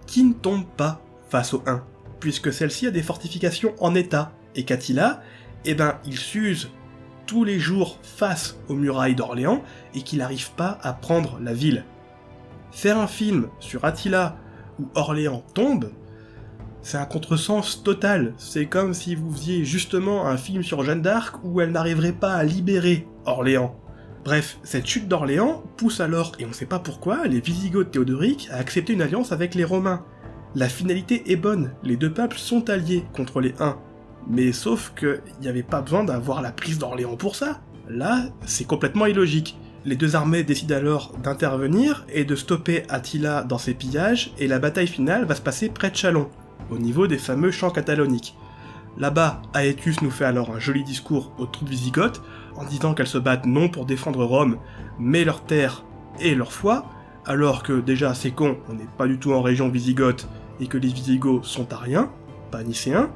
qui ne tombe pas face aux Huns, puisque celle-ci a des fortifications en état, et qu'Attila, il s'use tous les jours face aux murailles d'Orléans, et qu'il n'arrive pas à prendre la ville. Faire un film sur Attila où Orléans tombe, c'est un contresens total. C'est comme si vous faisiez justement un film sur Jeanne d'Arc où elle n'arriverait pas à libérer Orléans. Bref, cette chute d'Orléans pousse alors, et on sait pas pourquoi, les Wisigoths Théodoric à accepter une alliance avec les Romains. La finalité est bonne, les deux peuples sont alliés contre les Huns. Mais sauf qu'il n'y avait pas besoin d'avoir la prise d'Orléans pour ça. Là, c'est complètement illogique. Les deux armées décident alors d'intervenir et de stopper Attila dans ses pillages, et la bataille finale va se passer près de Chalon, au niveau des fameux champs cataloniques. Là-bas, Aetius nous fait alors un joli discours aux troupes wisigothes, en disant qu'elles se battent non pour défendre Rome, mais leur terre et leur foi, alors que déjà c'est con, on n'est pas du tout en région wisigothe, et que les Visigoths sont ariens, pas nicéens,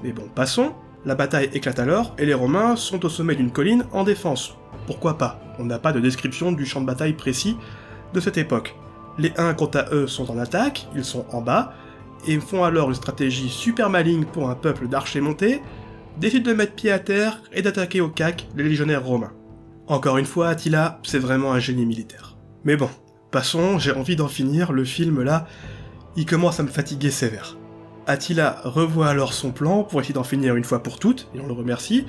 mais bon, passons. La bataille éclate alors, et les Romains sont au sommet d'une colline en défense. Pourquoi pas? On n'a pas de description du champ de bataille précis de cette époque. Les Huns, quant à eux, sont en attaque, ils sont en bas, et font alors une stratégie super maligne pour un peuple d'archers montés, décident de mettre pied à terre et d'attaquer au cac les légionnaires romains. Encore une fois, Attila, c'est vraiment un génie militaire. Mais bon, passons, j'ai envie d'en finir, le film là, il commence à me fatiguer sévère. Attila revoit alors son plan pour essayer d'en finir une fois pour toutes, et on le remercie.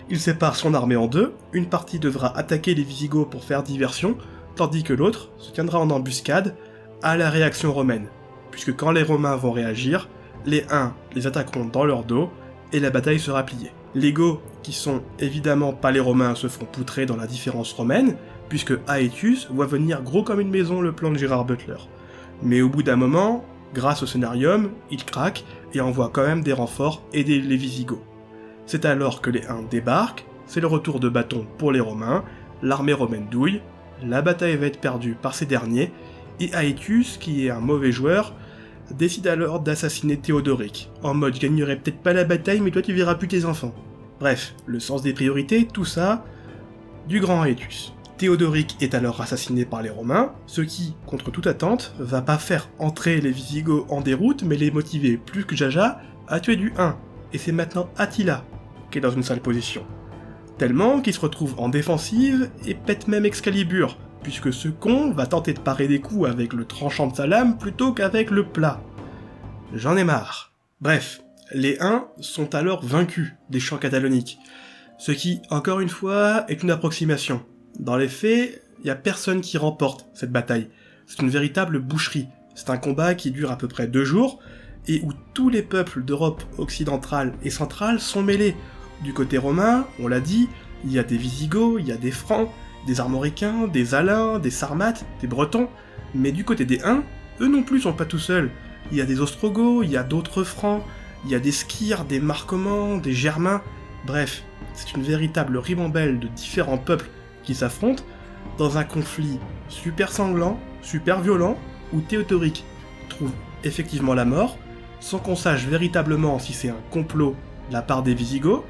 Il sépare son armée en deux, une partie devra attaquer les Visigoths pour faire diversion, tandis que l'autre se tiendra en embuscade à la réaction romaine, puisque quand les Romains vont réagir, les Huns les attaqueront dans leur dos, et la bataille sera pliée. Les Goths, qui sont évidemment pas les Romains, se font poutrer dans la différence romaine, puisque Aetius voit venir gros comme une maison le plan de Gérard Butler. Mais au bout d'un moment, grâce au scénarium, il craque et envoie quand même des renforts aider les Visigoths. C'est alors que les Huns débarquent, c'est le retour de bâton pour les Romains, l'armée romaine douille, la bataille va être perdue par ces derniers, et Aetius, qui est un mauvais joueur, décide alors d'assassiner Théodoric, en mode « je gagnerai peut-être pas la bataille, mais toi tu verras plus tes enfants ». Bref, le sens des priorités, tout ça, du grand Aetius. Théodoric est alors assassiné par les Romains, ce qui, contre toute attente, va pas faire entrer les Visigoths en déroute, mais les motiver plus que Jaja à tuer du Hun. Et c'est maintenant Attila qui est dans une sale position. Tellement qu'il se retrouve en défensive et pète même Excalibur, puisque ce con va tenter de parer des coups avec le tranchant de sa lame plutôt qu'avec le plat. J'en ai marre. Bref, les Huns sont alors vaincus des champs cataloniques, ce qui, encore une fois, est une approximation. Dans les faits, y a personne qui remporte cette bataille. C'est une véritable boucherie. C'est un combat qui dure à peu près 2 jours, et où tous les peuples d'Europe occidentale et centrale sont mêlés. Du côté romain, on l'a dit, il y a des Visigoths, il y a des Francs, des Armoricains, des Alains, des Sarmates, des Bretons, mais du côté des Huns, eux non plus sont pas tout seuls. Il y a des Ostrogoths, il y a d'autres Francs, il y a des Skyres, des Marcomanns, des Germains, bref, c'est une véritable ribambelle de différents peuples qui s'affrontent dans un conflit super sanglant, super violent, où Théodoric trouve effectivement la mort, sans qu'on sache véritablement si c'est un complot de la part des Visigoths,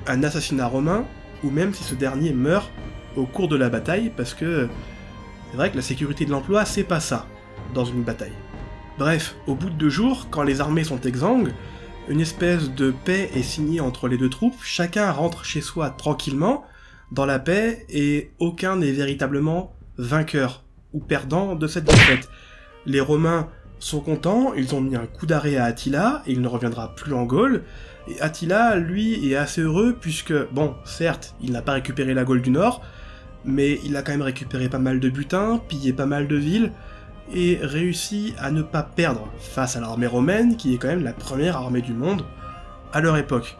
un assassinat romain, ou même si ce dernier meurt au cours de la bataille, parce que c'est vrai que la sécurité de l'emploi, c'est pas ça, dans une bataille. Bref, au bout de 2 jours, quand les armées sont exsangues, une espèce de paix est signée entre les deux troupes, chacun rentre chez soi tranquillement, dans la paix, et aucun n'est véritablement vainqueur ou perdant de cette défaite. Les Romains sont contents, ils ont mis un coup d'arrêt à Attila, et il ne reviendra plus en Gaule, et Attila, lui, est assez heureux puisque, bon, certes, il n'a pas récupéré la Gaule du Nord, mais il a quand même récupéré pas mal de butin, pillé pas mal de villes, et réussi à ne pas perdre face à l'armée romaine, qui est quand même la première armée du monde à leur époque.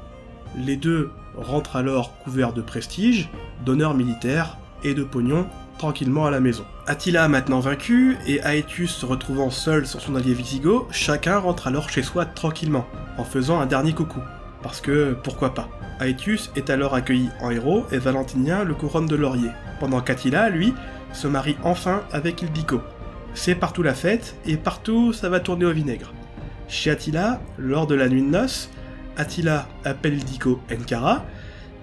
Les deux rentrent alors couverts de prestige, d'honneur militaire et de pognon, tranquillement à la maison. Attila maintenant vaincu, et Aetius se retrouvant seul sur son allié Visigoth, chacun rentre alors chez soi tranquillement, en faisant un dernier coucou. Parce que, pourquoi pas. Aetius est alors accueilli en héros, et Valentinien le couronne de laurier, pendant qu'Attila, lui, se marie enfin avec Ildico. C'est partout la fête, et partout ça va tourner au vinaigre. Chez Attila, lors de la nuit de noces, Attila appelle Ildico Encara.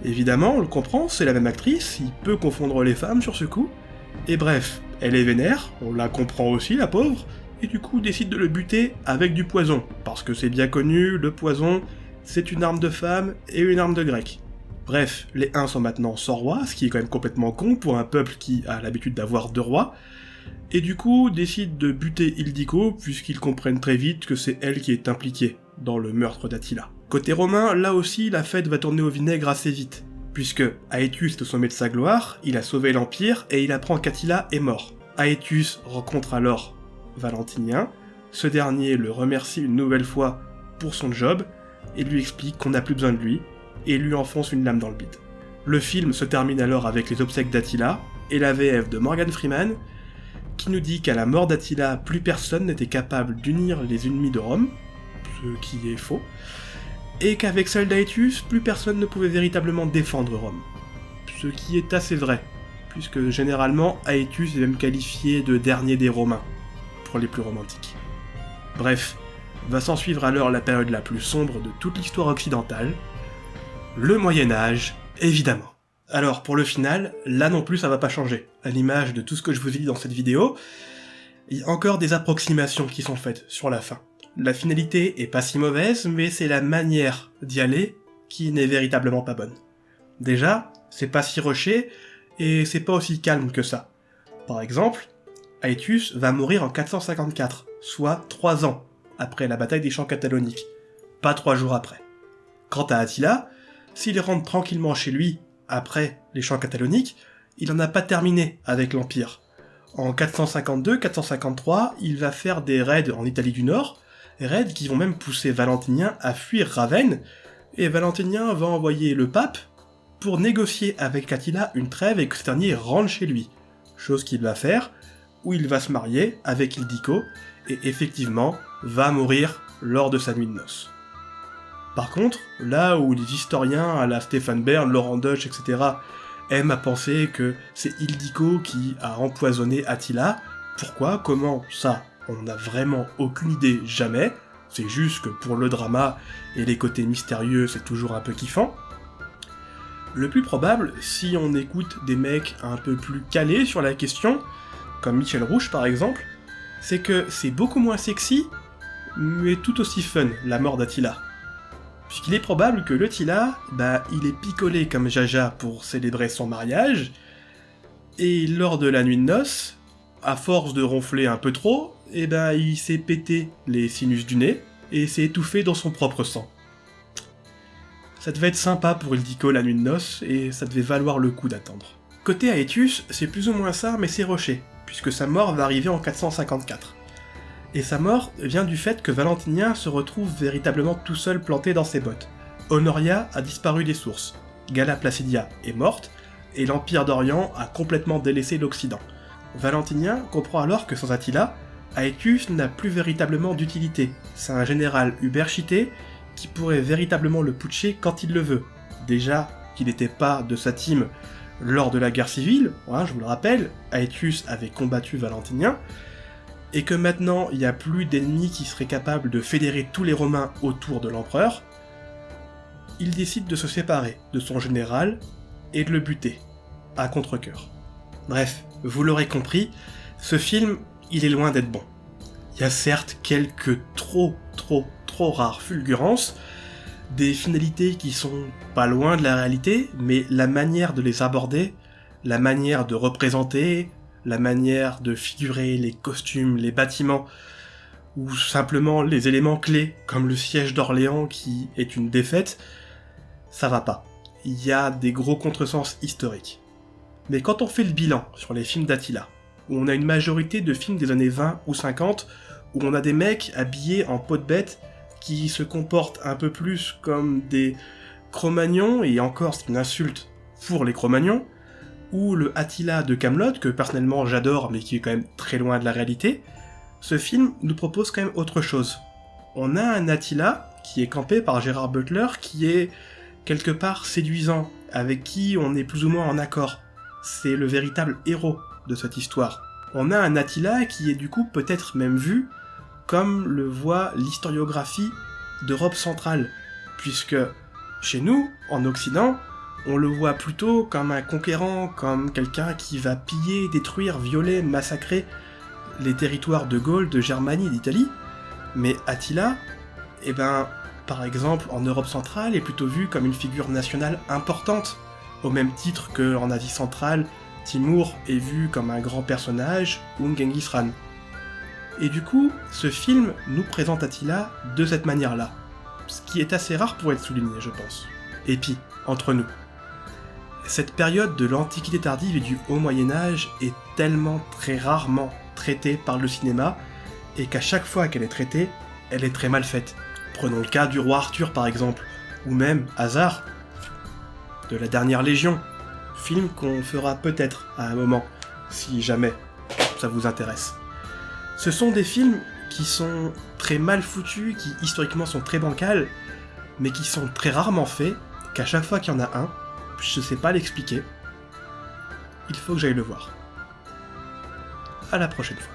Évidemment, on le comprend, c'est la même actrice, il peut confondre les femmes sur ce coup. Et bref, elle est vénère, on la comprend aussi, la pauvre, et du coup décide de le buter avec du poison, parce que c'est bien connu, le poison, c'est une arme de femme et une arme de grec. Bref, les Huns sont maintenant sans roi, ce qui est quand même complètement con pour un peuple qui a l'habitude d'avoir 2 rois, et du coup décident de buter Ildico, puisqu'ils comprennent très vite que c'est elle qui est impliquée dans le meurtre d'Attila. Côté romain, là aussi, la fête va tourner au vinaigre assez vite, puisque Aetius est au sommet de sa gloire, il a sauvé l'Empire, et il apprend qu'Attila est mort. Aetius rencontre alors Valentinien, ce dernier le remercie une nouvelle fois pour son job, et lui explique qu'on n'a plus besoin de lui, et lui enfonce une lame dans le bide. Le film se termine alors avec les obsèques d'Attila, et la VF de Morgan Freeman, qui nous dit qu'à la mort d'Attila, plus personne n'était capable d'unir les ennemis de Rome, ce qui est faux, et qu'avec celle d'Aetius, plus personne ne pouvait véritablement défendre Rome. Ce qui est assez vrai, puisque généralement Aetius est même qualifié de dernier des Romains, pour les plus romantiques. Bref, va s'en suivre alors la période la plus sombre de toute l'histoire occidentale, le Moyen-Âge, évidemment. Alors pour le final, là non plus ça va pas changer, à l'image de tout ce que je vous ai dit dans cette vidéo, il y a encore des approximations qui sont faites sur la fin. La finalité est pas si mauvaise, mais c'est la manière d'y aller qui n'est véritablement pas bonne. Déjà, c'est pas si rushé, et c'est pas aussi calme que ça. Par exemple, Aetius va mourir en 454, soit 3 ans après la bataille des champs cataloniques, pas 3 jours après. Quant à Attila, s'il rentre tranquillement chez lui après les champs cataloniques, il en a pas terminé avec l'Empire. En 452-453, il va faire des raids en Italie du Nord, raids qui vont même pousser Valentinien à fuir Ravenne, et Valentinien va envoyer le pape pour négocier avec Attila une trêve et que ce dernier rentre chez lui, chose qu'il va faire, où il va se marier avec Ildico, et effectivement, va mourir lors de sa nuit de noces. Par contre, là où les historiens à la Stéphane Bern, Laurent Deutsch, etc. aiment à penser que c'est Ildico qui a empoisonné Attila, pourquoi, comment, ça, on n'a vraiment aucune idée, jamais, c'est juste que pour le drama et les côtés mystérieux, c'est toujours un peu kiffant. Le plus probable, si on écoute des mecs un peu plus calés sur la question, comme Michel Rouche par exemple, c'est que c'est beaucoup moins sexy, mais tout aussi fun, la mort d'Attila. Puisqu'il est probable que le Tila, il est picolé comme Jaja pour célébrer son mariage, et lors de la nuit de noces, à force de ronfler un peu trop, il s'est pété les sinus du nez, et s'est étouffé dans son propre sang. Ça devait être sympa pour Ildico la nuit de noces, et ça devait valoir le coup d'attendre. Côté Aetius, c'est plus ou moins ça, mais c'est rushé, puisque sa mort va arriver en 454. Et sa mort vient du fait que Valentinien se retrouve véritablement tout seul planté dans ses bottes. Honoria a disparu des sources, Galla Placidia est morte, et l'Empire d'Orient a complètement délaissé l'Occident. Valentinien comprend alors que sans Attila, Aetius n'a plus véritablement d'utilité. C'est un général uberchité qui pourrait véritablement le putcher quand il le veut. Déjà qu'il n'était pas de sa team lors de la guerre civile, je vous le rappelle, Aetius avait combattu Valentinien, et que maintenant il n'y a plus d'ennemis qui seraient capables de fédérer tous les Romains autour de l'empereur, il décide de se séparer de son général et de le buter, à contre-cœur. Bref, vous l'aurez compris, ce film, il est loin d'être bon. Il y a certes quelques trop rares fulgurances, des finalités qui sont pas loin de la réalité, mais la manière de les aborder, la manière de représenter, la manière de figurer les costumes, les bâtiments, ou simplement les éléments clés, comme le siège d'Orléans qui est une défaite, ça va pas. Il y a des gros contresens historiques. Mais quand on fait le bilan sur les films d'Attila, où on a une majorité de films des années 20 ou 50, où on a des mecs habillés en peau de bête qui se comportent un peu plus comme des Cro-Magnons, et encore c'est une insulte pour les Cro-Magnons, ou le Attila de Kaamelott, que personnellement j'adore, mais qui est quand même très loin de la réalité, ce film nous propose quand même autre chose. On a un Attila qui est campé par Gerard Butler, qui est quelque part séduisant, avec qui on est plus ou moins en accord. C'est le véritable héros de cette histoire. On a un Attila qui est du coup peut-être même vu comme le voit l'historiographie d'Europe centrale, puisque chez nous, en Occident, on le voit plutôt comme un conquérant, comme quelqu'un qui va piller, détruire, violer, massacrer les territoires de Gaule, de Germanie, d'Italie. Mais Attila, par exemple, en Europe centrale, est plutôt vu comme une figure nationale importante, au même titre qu'en Asie centrale, Timour est vu comme un grand personnage, ou Genghis Khan. Et du coup, ce film nous présente Attila de cette manière-là, ce qui est assez rare pour être souligné, je pense. Et puis, entre nous, cette période de l'Antiquité tardive et du Haut Moyen-Âge est tellement très rarement traitée par le cinéma, et qu'à chaque fois qu'elle est traitée, elle est très mal faite. Prenons le cas du roi Arthur par exemple, ou même Hasard, de la dernière Légion. film qu'on fera peut-être à un moment, si jamais ça vous intéresse. Ce sont des films qui sont très mal foutus, qui historiquement sont très bancals, mais qui sont très rarement faits, qu'à chaque fois qu'il y en a un, je sais pas l'expliquer, il faut que j'aille le voir. À la prochaine fois.